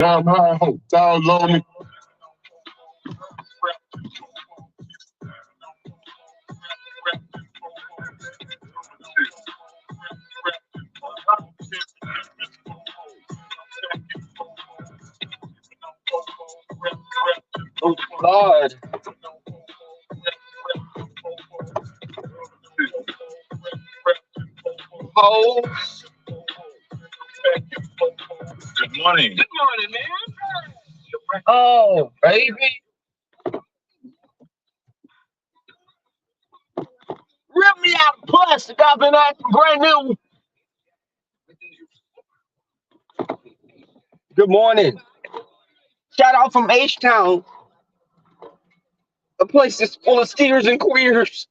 Down high, down low. Oh God. Hoes. Good morning. Good morning, man. Oh, baby. Rip me out of plastic. I've been acting brand new. Good morning. Shout out from H-Town, a place that's full of steers and queers.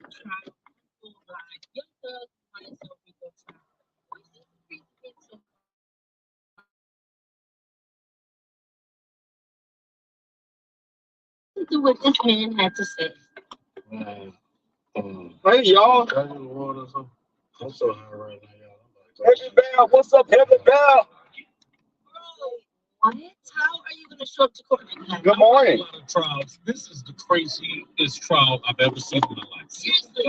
To what this man had to say. Man, Hey, y'all. got any water or something? I'm so high right now, y'all. I'm Heavy Bell. What's up, Heavy Bell? What? How are you going to show up to court like that? Good morning. a lot of trials. This is the craziest trial I've ever seen in my life. Seriously?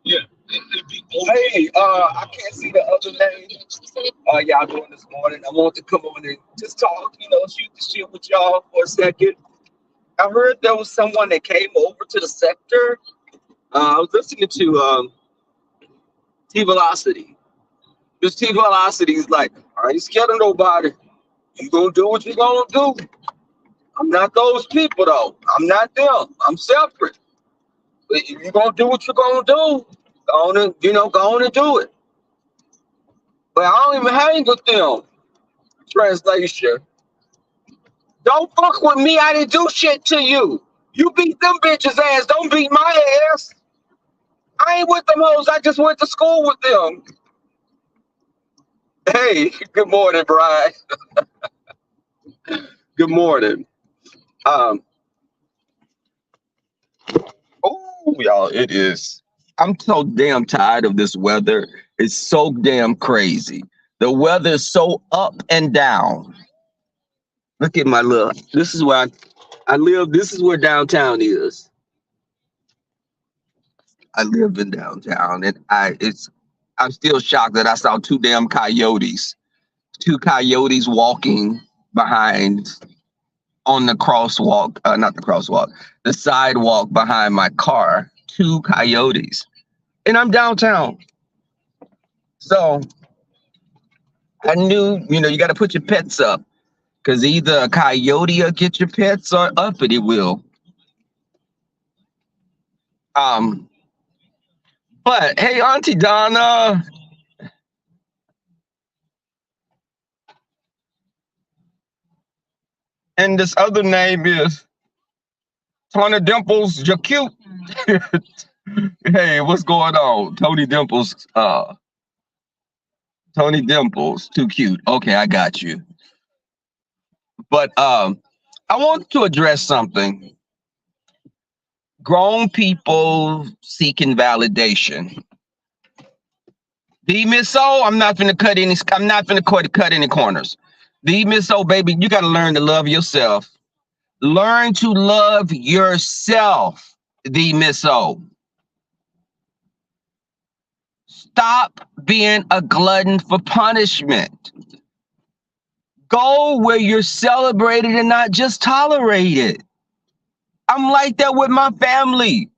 Yeah, it'd be over. Hey, I can't see the other name. Y'all doing this morning. I want to come on and just talk, shoot the shit with y'all for a second. I heard there was someone that came over to the sector. I was listening to T Velocity. This T Velocity is like, I ain't scared of nobody. You gonna do what you gonna do. I'm not those people though. I'm not them. I'm separate. But if you gonna do what you're gonna do, go on and go on and do it. But I don't even hang with them. Translation. Don't fuck with me. I didn't do shit to you. You beat them bitches ass. Don't beat my ass. I ain't with them hoes. I just went to school with them. Hey, good morning, Brian. Good morning. Um, oh, y'all, it is. I'm so damn tired of this weather. It's so damn crazy. The weather is so up and down. Look at my little. This is where I live. This is where downtown is. I live in downtown, and I'm still shocked that I saw two damn coyotes. Two coyotes walking behind on the crosswalk, not the crosswalk, the sidewalk behind my car. Two coyotes, and I'm downtown. So I knew, you got to put your pets up because either a coyote will get your pets or uppity will. Um, but hey, Auntie Donna, and this other name is Tony Dimples. You're cute. Hey, what's going on? Tony Dimples. Tony Dimples. Too cute. Okay, I got you. But I want to address something. Grown people seeking validation. The Miss O, I'm not gonna cut any. I'm not gonna cut any corners. The Miss O, baby, you gotta learn to love yourself. Learn to love yourself. The Miss O. Stop being a glutton for punishment. Go where you're celebrated and not just tolerated. I'm like that with my family.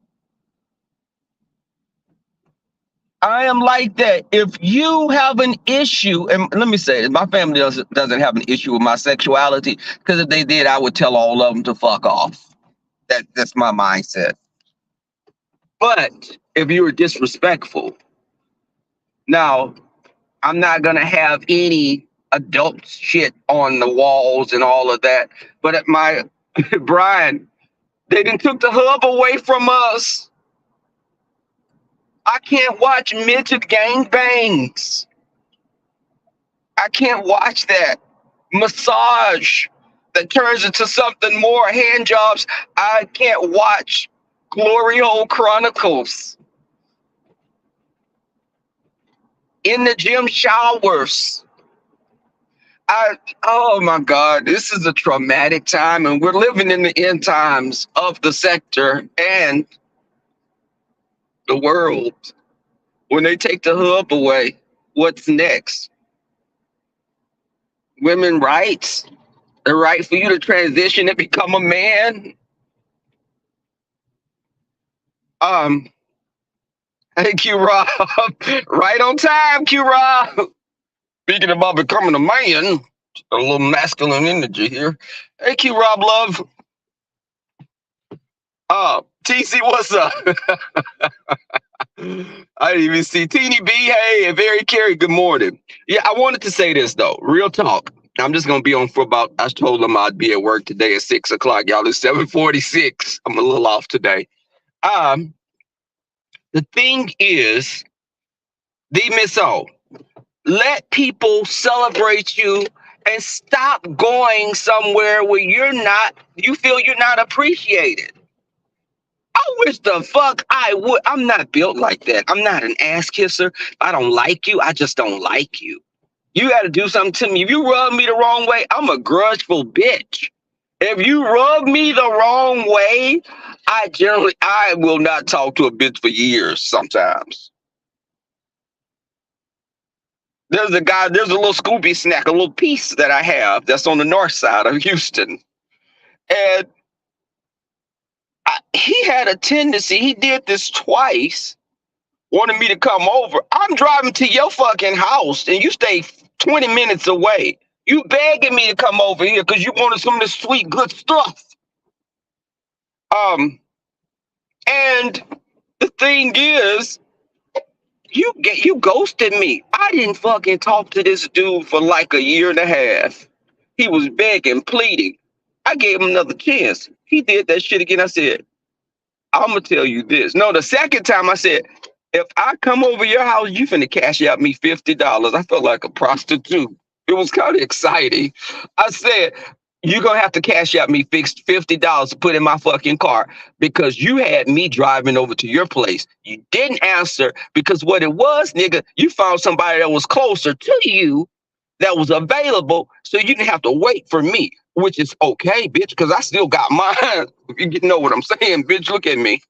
I am like that. If you have an issue, and let me say it, my family doesn't have an issue with my sexuality, because if they did, I would tell all of them to fuck off. That's my mindset. But if you were disrespectful, now I'm not gonna have any adult shit on the walls and all of that. But at my Brian, they done took the hub away from us. I can't watch midget gangbangs. I can't watch that. Massage that turns into something more. Hand jobs. I can't watch Glory Hole Chronicles. In the gym showers. Oh my God, this is a traumatic time, and we're living in the end times of the sector and the world. When they take the hub away, what's next? Women rights, the right for you to transition and become a man. Um, hey Q Rob, right on time, Q Rob. Speaking about becoming a man, a little masculine energy here. Hey Q Rob, love. TC, what's up? I didn't even see Teeny B. Hey, and Very Carey. Good morning. Yeah, I wanted to say this though. Real talk. I'm just gonna be on for about. I told them I'd be at work today at 6 o'clock. Y'all, it's 7:46. I'm a little off today. Um, the thing is, the Miss O, let people celebrate you and stop going somewhere where you feel you're not appreciated. I wish the fuck I would. I'm not built like that. I'm not an ass kisser. If I don't like you, I just don't like you. You got to do something to me. If you rub me the wrong way, I'm a grudgeful bitch. If you rub me the wrong way, I will not talk to a bitch for years sometimes. There's a little Scooby snack, a little piece that I have that's on the north side of Houston. And he had a tendency, he did this twice, wanted me to come over. I'm driving to your fucking house and you stay 20 minutes away. You begging me to come over here because you wanted some of this sweet, good stuff. And the thing is, you ghosted me. I didn't fucking talk to this dude for like a year and a half. He was begging, pleading. I gave him another chance. He did that shit again. I said, I'm gonna tell you this. No, the second time I said, if I come over your house, you finna cash out me $50. I felt like a prostitute. It was kind of exciting. I said, you're gonna have to cash out me fixed $50 to put in my fucking car because you had me driving over to your place. You didn't answer because what it was, nigga, you found somebody that was closer to you that was available, so you didn't have to wait for me, which is okay, bitch, because I still got mine. If you know what I'm saying, bitch, look at me.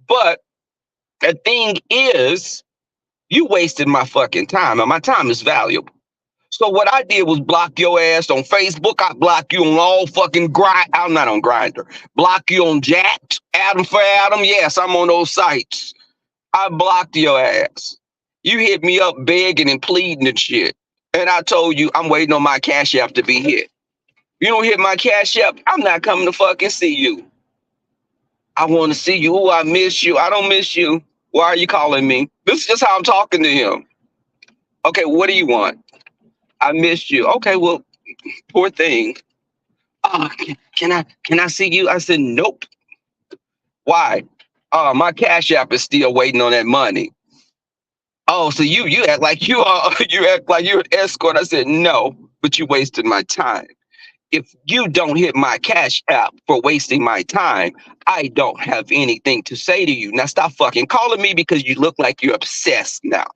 But the thing is, you wasted my fucking time, and my time is valuable. So what I did was block your ass on Facebook. I block you on all fucking grind. I'm not on Grindr. Block you on Jack'd, Adam for Adam. Yes, I'm on those sites. I blocked your ass. You hit me up begging and pleading and shit. And I told you I'm waiting on my cash app to be hit. You don't hit my cash app, I'm not coming to fucking see you. I want to see you. Ooh, I miss you. I don't miss you. Why are you calling me? This is just how I'm talking to him. Okay, what do you want? I missed you. Okay, well, poor thing. Oh, can I see you? I said, nope. Why? My cash app is still waiting on that money. Oh, so you act like you act like you're an escort. I said, no, but you wasted my time. If you don't hit my cash app for wasting my time, I don't have anything to say to you. Now stop fucking calling me because you look like you're obsessed now.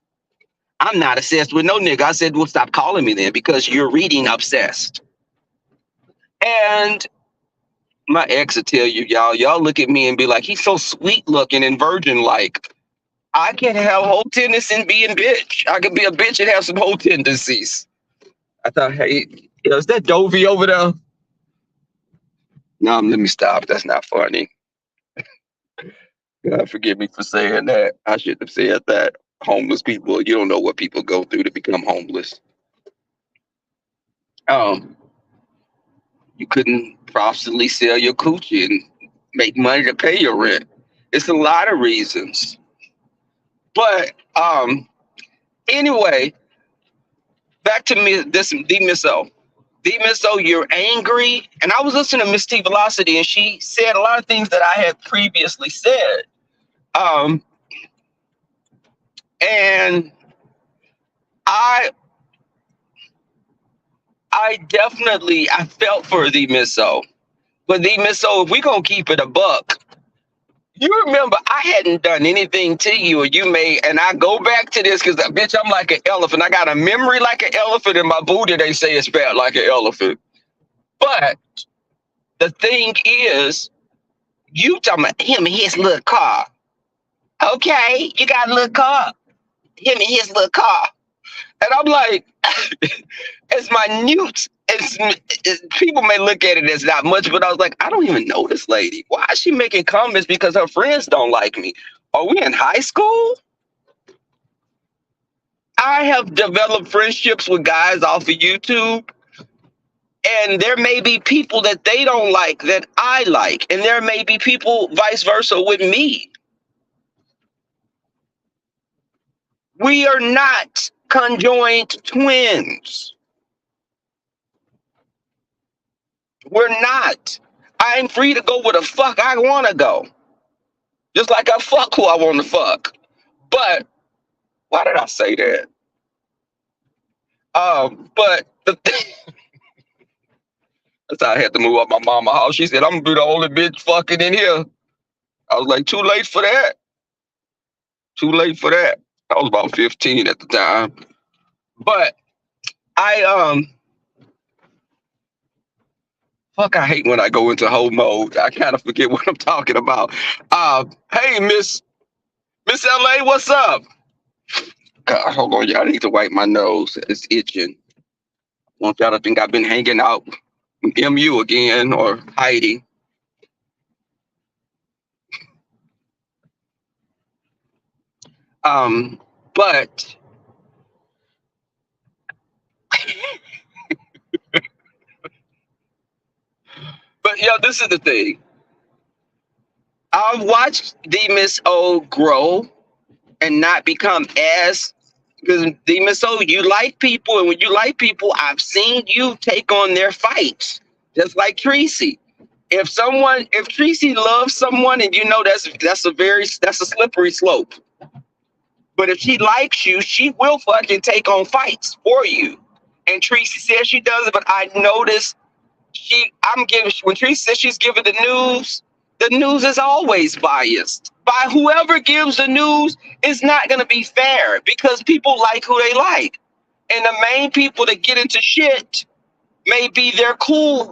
I'm not obsessed with no nigga. I said, well, stop calling me then because you're reading obsessed. And my ex will tell you, y'all look at me and be like, he's so sweet looking and virgin like. I can have whole tendencies and be a bitch. I can be a bitch and have some whole tendencies. I thought, hey, is that Dovey over there? No, let me stop. That's not funny. God forgive me for saying that. I shouldn't have said that. Homeless people, you don't know what people go through to become homeless. You couldn't profitably sell your coochie and make money to pay your rent. It's a lot of reasons. But anyway, back to me. This Miss O. Miss O, you're angry. And I was listening to Miss T Velocity, and she said a lot of things that I had previously said. And I definitely felt for the Miss O. But the Miss O, if we're gonna keep it a buck, You remember I hadn't done anything to you, or you made, and I go back to this because, bitch, I'm like an elephant. I got a memory like an elephant, and my booty, they say, is fat like an elephant. But the thing is, you talking about him and his little car. Okay, you got a little car. Him and his little car. And I'm like, it's minute. People may look at it as not much, but I was like, I don't even know this lady. Why is she making comments because her friends don't like me? Are we in high school? I have developed friendships with guys off of YouTube, and there may be people that they don't like that I like, and there may be people vice versa with me. We are not conjoined twins. We're not. I'm free to go where the fuck I want to go. Just like I fuck who I want to fuck. But why did I say that? But the thing, that's how I had to move up my mama's house. She said, I'm gonna be the only bitch fucking in here. I was like, too late for that. Too late for that. I was about 15 at the time. But I fuck, I hate when I go into whole mode. I kind of forget what I'm talking about. Hey, Miss LA, what's up? God, hold on, y'all. I need to wipe my nose. It's itching. Want y'all to think I've been hanging out with MU again or hiding. But this is the thing. I've watched the Miss O grow and not become as, because the Miss O, you like people, and when you like people, I've seen you take on their fights, just like Tracy. If Tracy loves someone, and you know that's a slippery slope. But if she likes you, she will fucking take on fights for you. And Tracy says she does it, but I noticed when Tracy says she's giving the news is always biased. By whoever gives the news, it's not going to be fair because people like who they like. And the main people that get into shit may be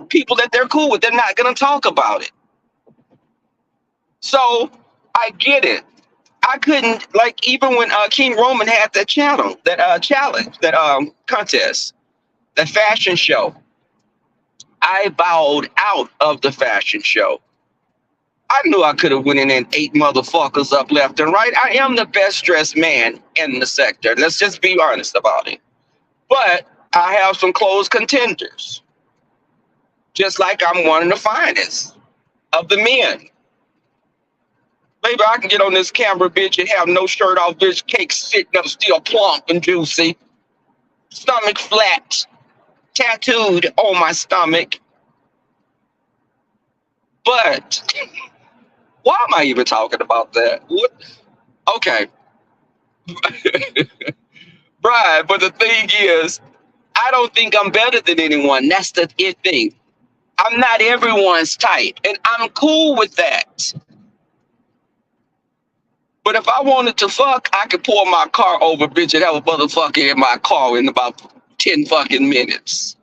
people that they're cool with. They're not going to talk about it. So I get it. I couldn't, like, even when King Roman had that challenge, that contest, that fashion show, I bowed out of the fashion show. I knew I could have went in and ate motherfuckers up left and right. I am the best dressed man in the sector. Let's just be honest about it. But I have some close contenders. Just like I'm one of the finest of the men. Maybe I can get on this camera, bitch, and have no shirt off, bitch, cake sitting up still plump and juicy. Stomach flat. Tattooed on my stomach. But why am I even talking about that? What? Okay. Right, but the thing is, I don't think I'm better than anyone. That's the thing. I'm not everyone's type, and I'm cool with that. But if I wanted to fuck, I could pull my car over, bitch, and have a motherfucker in my car in about 10 fucking minutes.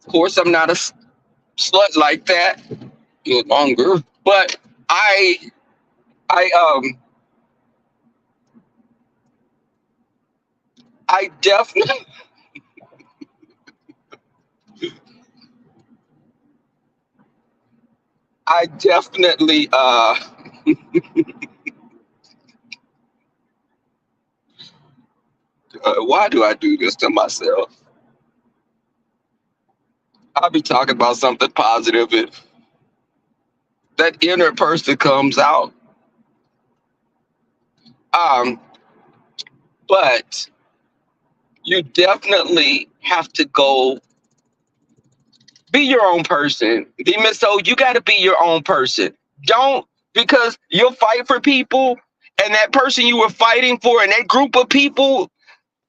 Of course, I'm not a slut like that. No longer. But I definitely why do I do this to myself? I'll be talking about something positive if that inner person comes out. But you definitely have to go be your own person. So you got to be your own person. Don't, because you'll fight for people, and that person you were fighting for and that group of people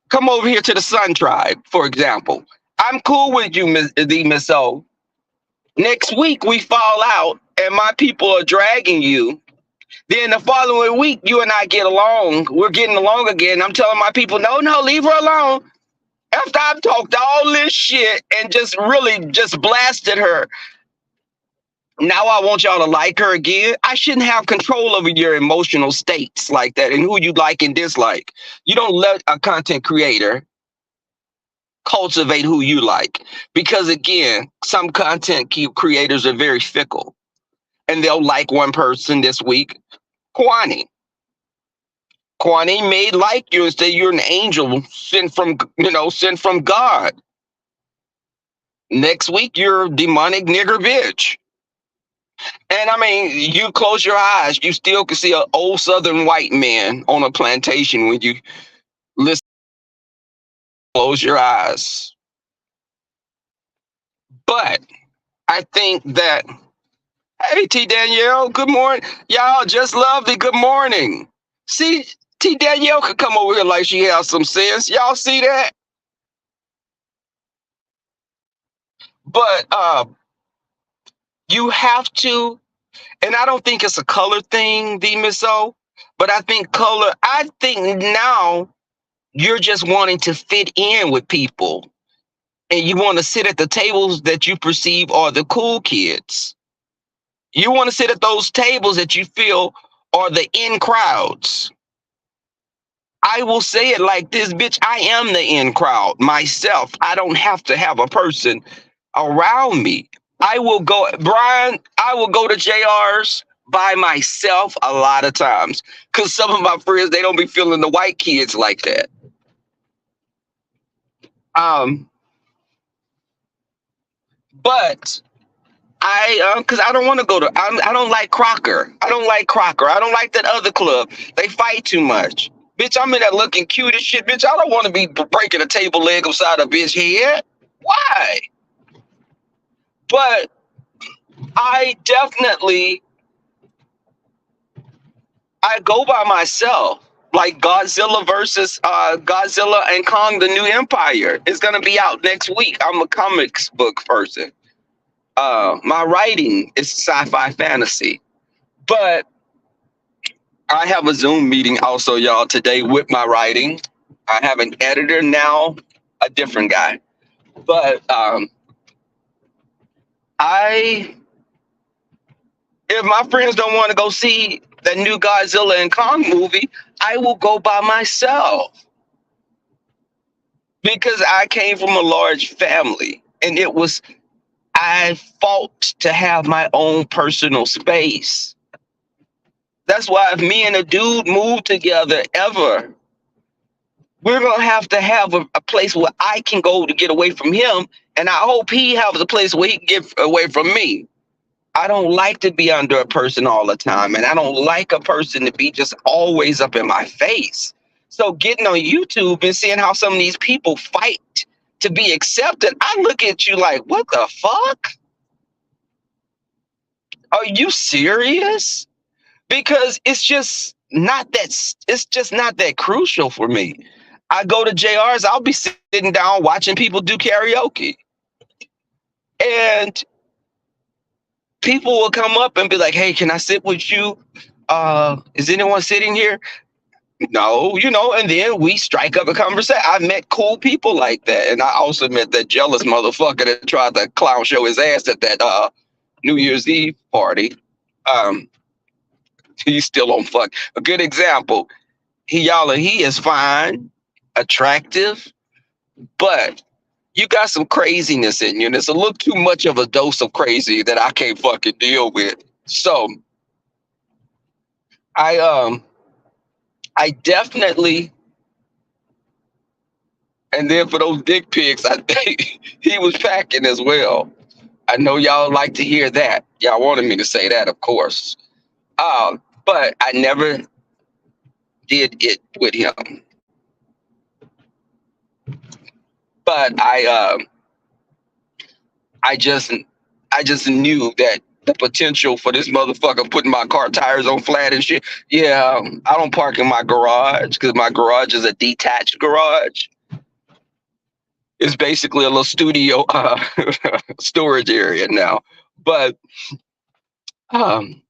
come over here to the Sun Tribe, for example. I'm cool with you, Miss O. Next week we fall out and my people are dragging you, then the following week you and I get along. We're getting along again. I'm telling my people, no, leave her alone. After I've talked all this shit and just really just blasted her, now I want y'all to like her again. I shouldn't have control over your emotional states like that and who you like and dislike. You don't let a content creator cultivate who you like, because again, some content creators are very fickle and they'll like one person this week. Kwani may like you and say you're an angel sent from God. Next week you're a demonic nigger bitch. And I mean, you close your eyes, you still can see an old southern white man on a plantation when you listen. Close your eyes. But I think that, hey, T. Danielle, good morning. Y'all just lovely, good morning. See, T. Danielle could come over here like she has some sense. Y'all see that? But you have to, and I don't think it's a color thing, D. Miss O, but I think now you're just wanting to fit in with people. And you want to sit at the tables that you perceive are the cool kids. You want to sit at those tables that you feel are the in crowds. I will say it like this, bitch. I am the in crowd myself. I don't have to have a person around me. I will go to JR's by myself a lot of times because some of my friends, they don't be feeling the white kids like that. But because I don't want to go to, I don't like Crocker. I don't like that other club. They fight too much. Bitch, I'm in there looking cute as shit. Bitch, I don't want to be breaking a table leg upside a bitch head. Why? But I go by myself. Like Godzilla versus Godzilla and Kong, the New Empire is going to be out next week. I'm a comics book person. My writing is sci-fi fantasy, but I have a Zoom meeting also, y'all, today with my writing. I have an editor now, a different guy, but if my friends don't want to go see the new Godzilla and Kong movie, I will go by myself because I came from a large family and I fought to have my own personal space. That's why if me and a dude move together ever, we're going to have a place where I can go to get away from him. And I hope he has a place where he can get away from me. I don't like to be under a person all the time. And I don't like a person to be just always up in my face. So getting on YouTube and seeing how some of these people fight to be accepted, I look at you like, what the fuck? Are you serious? Because it's just not that crucial for me. I go to JR's, I'll be sitting down watching people do karaoke. And people will come up and be like, hey, can I sit with you? Is anyone sitting here? No, and then we strike up a conversation. I've met cool people like that. And I also met that jealous motherfucker that tried to clown show his ass at that New Year's Eve party. He's still on fuck. A good example. He is fine, attractive, but you got some craziness in you, and it's a little too much of a dose of crazy that I can't fucking deal with. So I definitely, and then for those dick pics, I think he was packing as well. I know y'all like to hear that. Y'all wanted me to say that, of course. But I never did it with him. But I just knew that the potential for this motherfucker putting my car tires on flat and shit. Yeah, I don't park in my garage because my garage is a detached garage. It's basically a little studio storage area now. But Um,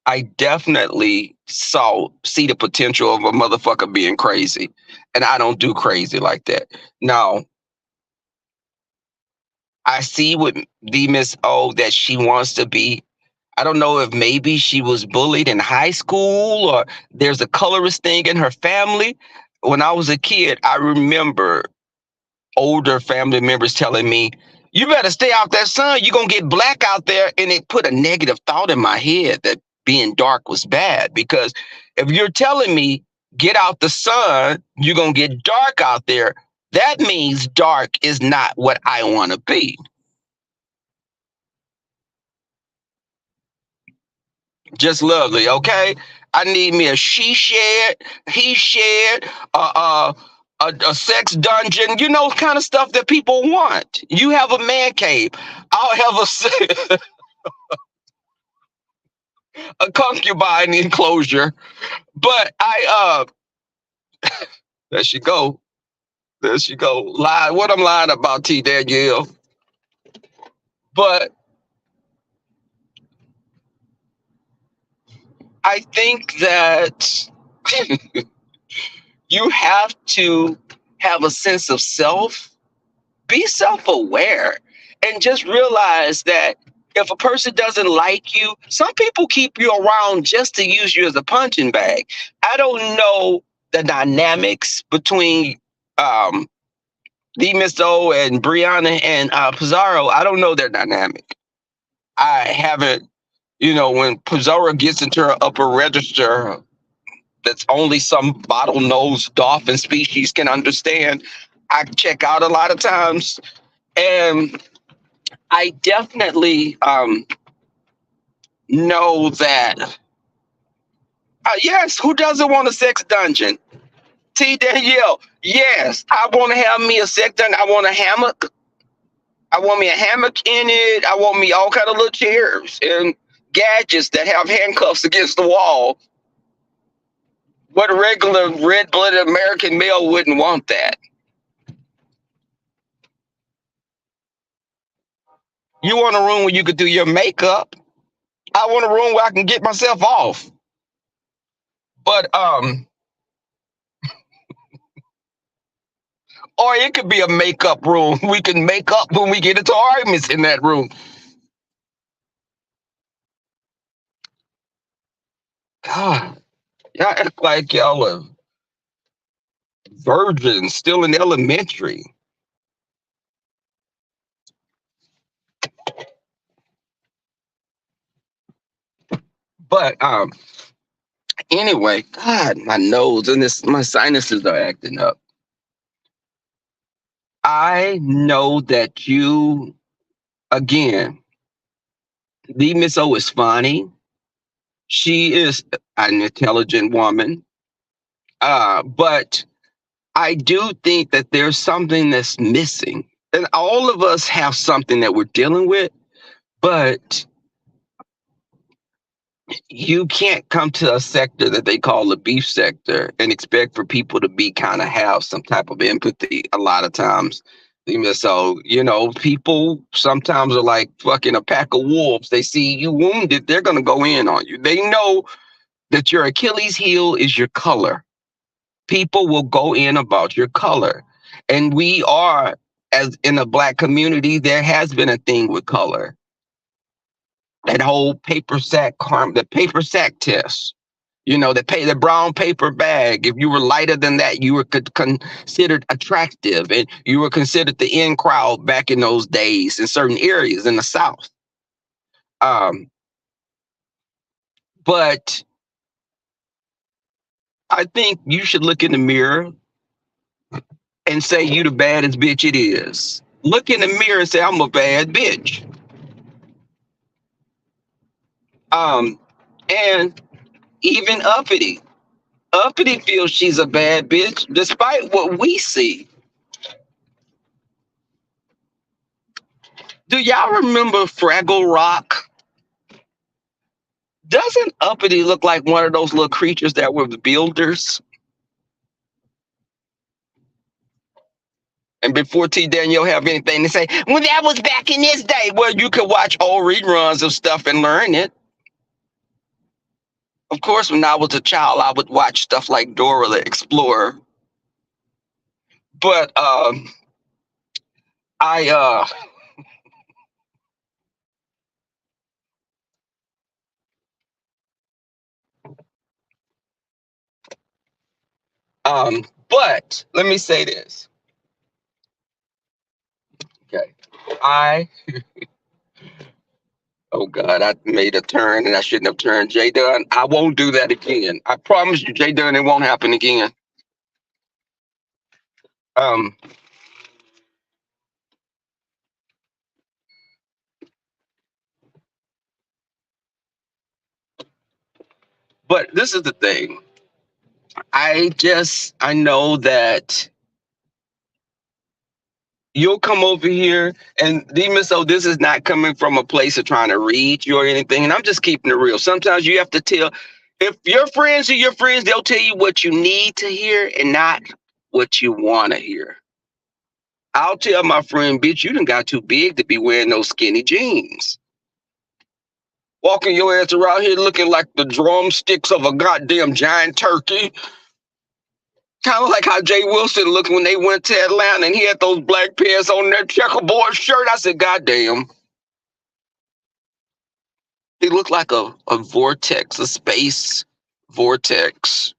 I definitely see the potential of a motherfucker being crazy, and I don't do crazy like that. Now, I see with the Miss O that she wants to be. I don't know if maybe she was bullied in high school or there's a colorist thing in her family. When I was a kid, I remember older family members telling me, "You better stay out that sun. You're gonna get black out there." And it put a negative thought in my head that being dark was bad. Because if you're telling me get out the sun, you're gonna get dark out there, that means dark is not what I want to be. Just lovely, okay? I need me a she shed, he shed, a sex dungeon, you know, kind of stuff that people want. You have a man cave. I'll have a concubine enclosure. But there she go. There she go. Lie. What I'm lying about, T. Danielle. But I think that you have to have a sense of self, be self-aware, and just realize that if a person doesn't like you, some people keep you around just to use you as a punching bag. I don't know the dynamics between um the Miss O and Brianna and Pizarro. I don't know their dynamic. I haven't, when Pizarro gets into her upper register that's only some bottlenose dolphin species can understand, I check out a lot of times. And I definitely know that, yes, who doesn't want a sex dungeon? T. Danielle, yes, I want to have me a sex dungeon. I want a hammock. I want me a hammock in it. I want me all kind of little chairs and gadgets that have handcuffs against the wall. What a regular red-blooded American male wouldn't want that. You want a room where you could do your makeup. I want a room where I can get myself off. But or it could be a makeup room. We can make up when we get into arguments in that room. God, y'all act like y'all are virgins still in elementary. But anyway, God, my nose and my sinuses are acting up. I know that you, again, the Miss O is funny. She is an intelligent woman. But I do think that there's something that's missing. And all of us have something that we're dealing with, but you can't come to a sector that they call the beef sector and expect for people to be kind of have some type of empathy a lot of times. So, people sometimes are like fucking a pack of wolves. They see you wounded, they're going to go in on you. They know that your Achilles heel is your color. People will go in about your color. And we are, as in the Black community, there has been a thing with color. That whole the paper sack test. The brown paper bag. If you were lighter than that, you were considered attractive, and you were considered the in crowd back in those days in certain areas in the South. But I think you should look in the mirror and say you the baddest bitch it is. Look in the mirror and say I'm a bad bitch. And even Uppity feels she's a bad bitch, despite what we see. Do y'all remember Fraggle Rock? Doesn't Uppity look like one of those little creatures that were the builders? And before T. Danielle have anything to say, well, that was back in this day. Well, you could watch old reruns of stuff and learn it. Of course, when I was a child, I would watch stuff like Dora the Explorer. But I but let me say this. Okay. I Oh God, I made a turn and I shouldn't have turned. Jay Dunn, I won't do that again. I promise you, Jay Dunn, it won't happen again. Um, but this is the thing. I know that you'll come over here and Demon, so this is not coming from a place of trying to read you or anything. And I'm just keeping it real. Sometimes you have to tell, if your friends are your friends, they'll tell you what you need to hear and not what you want to hear. I'll tell my friend, bitch, you done got too big to be wearing those skinny jeans. Walking your ass around here looking like the drumsticks of a goddamn giant turkey. Kind of like how Jay Wilson looked when they went to Atlanta and he had those black pants on that checkerboard shirt. I said, goddamn. He looked like a vortex, a space vortex.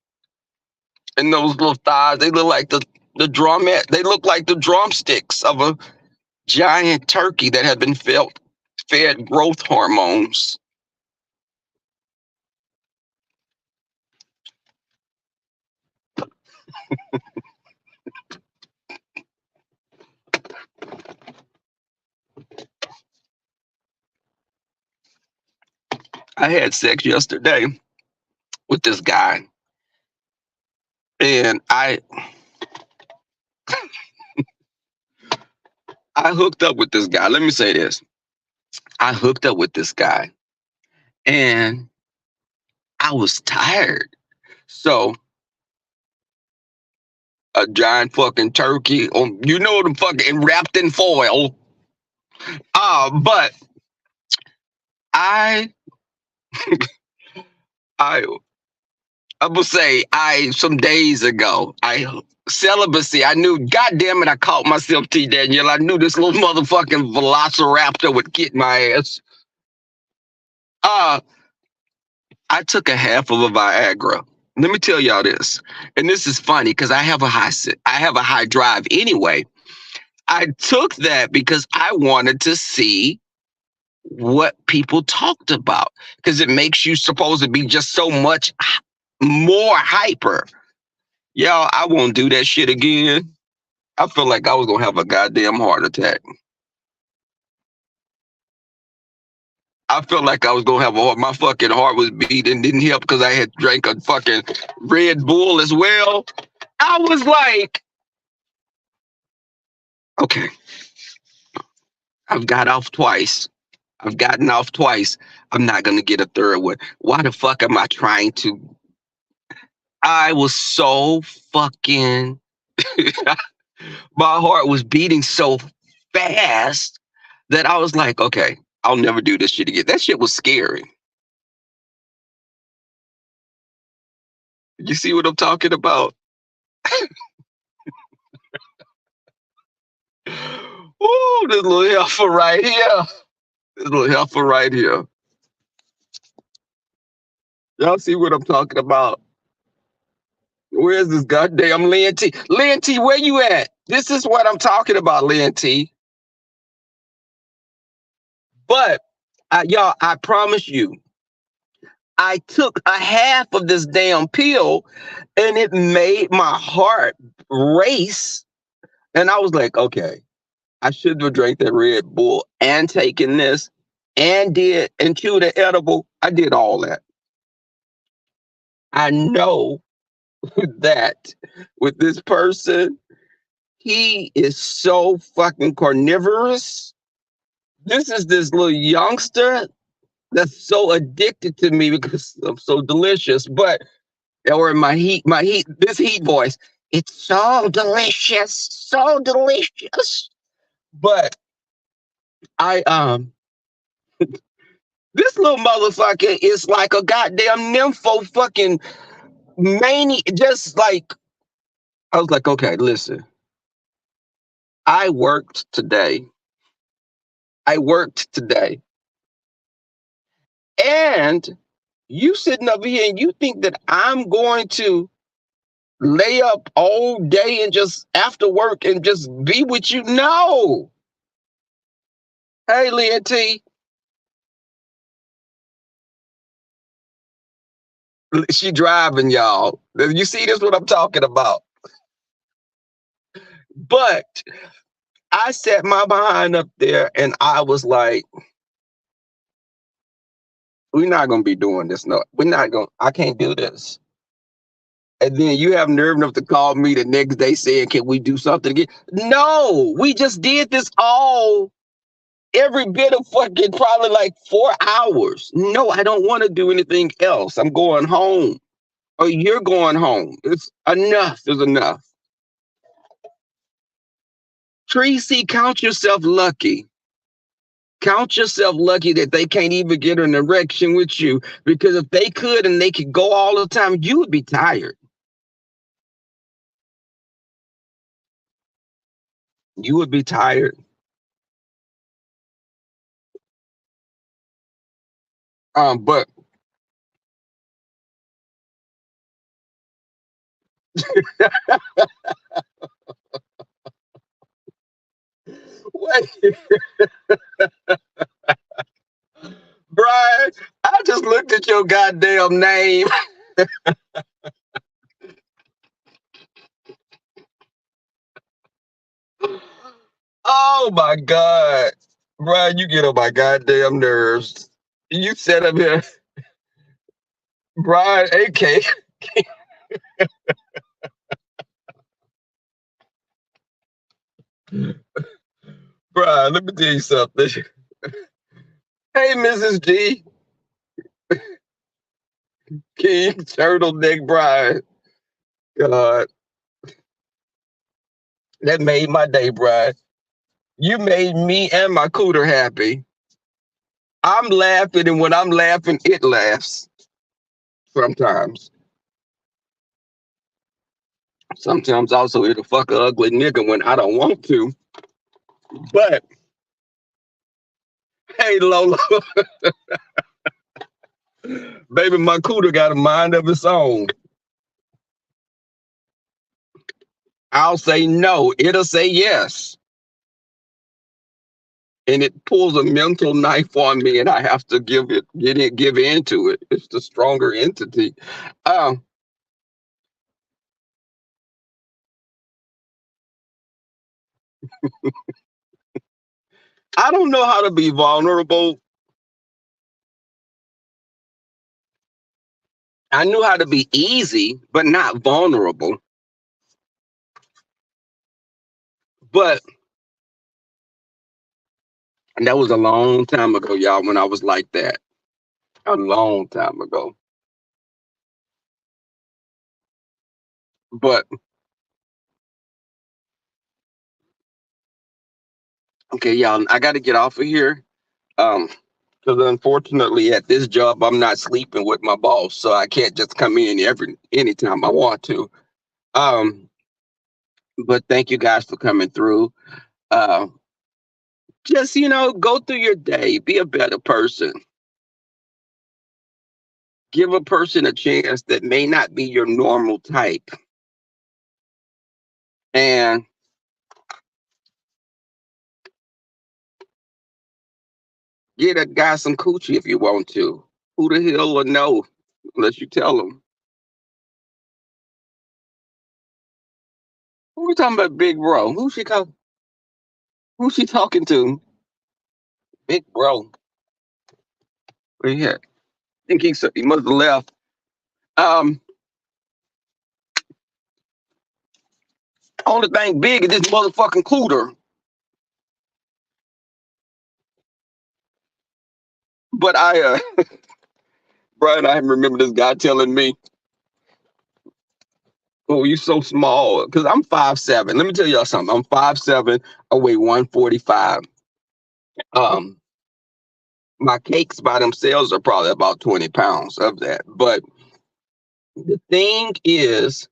And those little thighs, they look like they look like the drumsticks of a giant turkey that had been fed growth hormones. I had sex yesterday with this guy, and I hooked up with this guy. Let me say this. I hooked up with this guy, and I was tired. So a giant fucking turkey, you know, the fucking wrapped in foil. But I I I will say some days ago, celibacy, I knew, God damn it, I caught myself, T. Daniel. I knew this little motherfucking velociraptor would get my ass. I took a half of a Viagra. Let me tell y'all this. And this is funny because I have a high drive anyway. I took that because I wanted to see what people talked about because it makes you supposed to be just so much more hyper. Y'all, I won't do that shit again. I feel like I was gonna have a goddamn heart attack. I felt like I was gonna have a heart. My fucking heart was beating, didn't help because I had drank a fucking Red Bull as well. I was like, okay, I've got off twice. I've gotten off twice. I'm not gonna get a third one. Why the fuck am I trying to? I was so fucking. My heart was beating so fast that I was like, okay, I'll never do this shit again. That shit was scary. You see what I'm talking about? Ooh, this little heifer right here. This little heifer right here. Y'all see what I'm talking about? Where's this goddamn Lynn T? Lynn T, where you at? This is what I'm talking about, Lynn T. But y'all, I promise you, I took a half of this damn pill and it made my heart race. And I was like, okay, I should have drank that Red Bull and taken this and chewed the edible. I did all that. I know that with this person, he is so fucking carnivorous. This is this little youngster that's so addicted to me because I'm so delicious. But or this heat voice. It's so delicious, so delicious. But I This little motherfucker is like a goddamn nympho fucking mania. Just like, I was like, okay, listen. I worked today. And you sitting up here and you think that I'm going to lay up all day and just after work and just be with you? No. Hey, Leah T. She driving, y'all. You see this what I'm talking about. But I sat my behind up there and I was like, we're not gonna be doing this. No, we're not gonna, I can't do this. And then you have nerve enough to call me the next day saying, can we do something again? No, we just did this all every bit of fucking probably like 4 hours. No, I don't want to do anything else. I'm going home. Or you're going home. It's enough is enough. Tracy, count yourself lucky. Count yourself lucky that they can't even get an erection with you, because if they could and they could go all the time, you would be tired. You would be tired. But wait, Brian, I just looked at your goddamn name. Oh my God. Brian, you get on my goddamn nerves. You set up here. Brian, AK. Brian, let me tell you something. Hey, Mrs. G. King Turtleneck Brian. God. That made my day, Brian. You made me and my cooter happy. I'm laughing, and when I'm laughing, it laughs. Sometimes. Sometimes also it'll fuck an ugly nigga when I don't want to. But hey, Lola. Baby, my cooter got a mind of its own. I'll say no. It'll say yes. And it pulls a mental knife on me, and I have to give into it. It's the stronger entity. I don't know how to be vulnerable. I knew how to be easy, but not vulnerable. But and that was a long time ago, y'all, when I was like that. A long time ago. But okay, y'all, I got to get off of here. Because unfortunately, at this job, I'm not sleeping with my boss, so I can't just come in anytime I want to. But thank you guys for coming through. Just go through your day, be a better person. Give a person a chance that may not be your normal type, and get a guy some coochie if you want to. Who the hell will know unless you tell them? Who we talking about, Big Bro? Who's she talking to? Big Bro. Where he at? I think he must have left. Only thing big is this motherfucking cooter. But Brian, I remember this guy telling me, "Oh, you so small." Because I'm 5'7". Let me tell y'all something. I'm 5'7". I weigh 145. My cakes by themselves are probably about 20 pounds of that. But the thing is,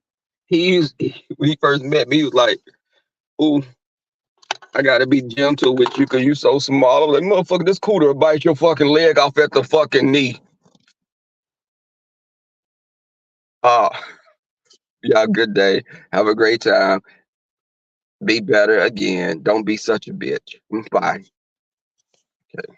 when he first met me, he was like, "Ooh, I gotta be gentle with you because you so small." I'm like, motherfucker, this cooter will bite your fucking leg off at the fucking knee. Uh, yeah, good day. Have a great time. Be better again. Don't be such a bitch. Bye. Okay.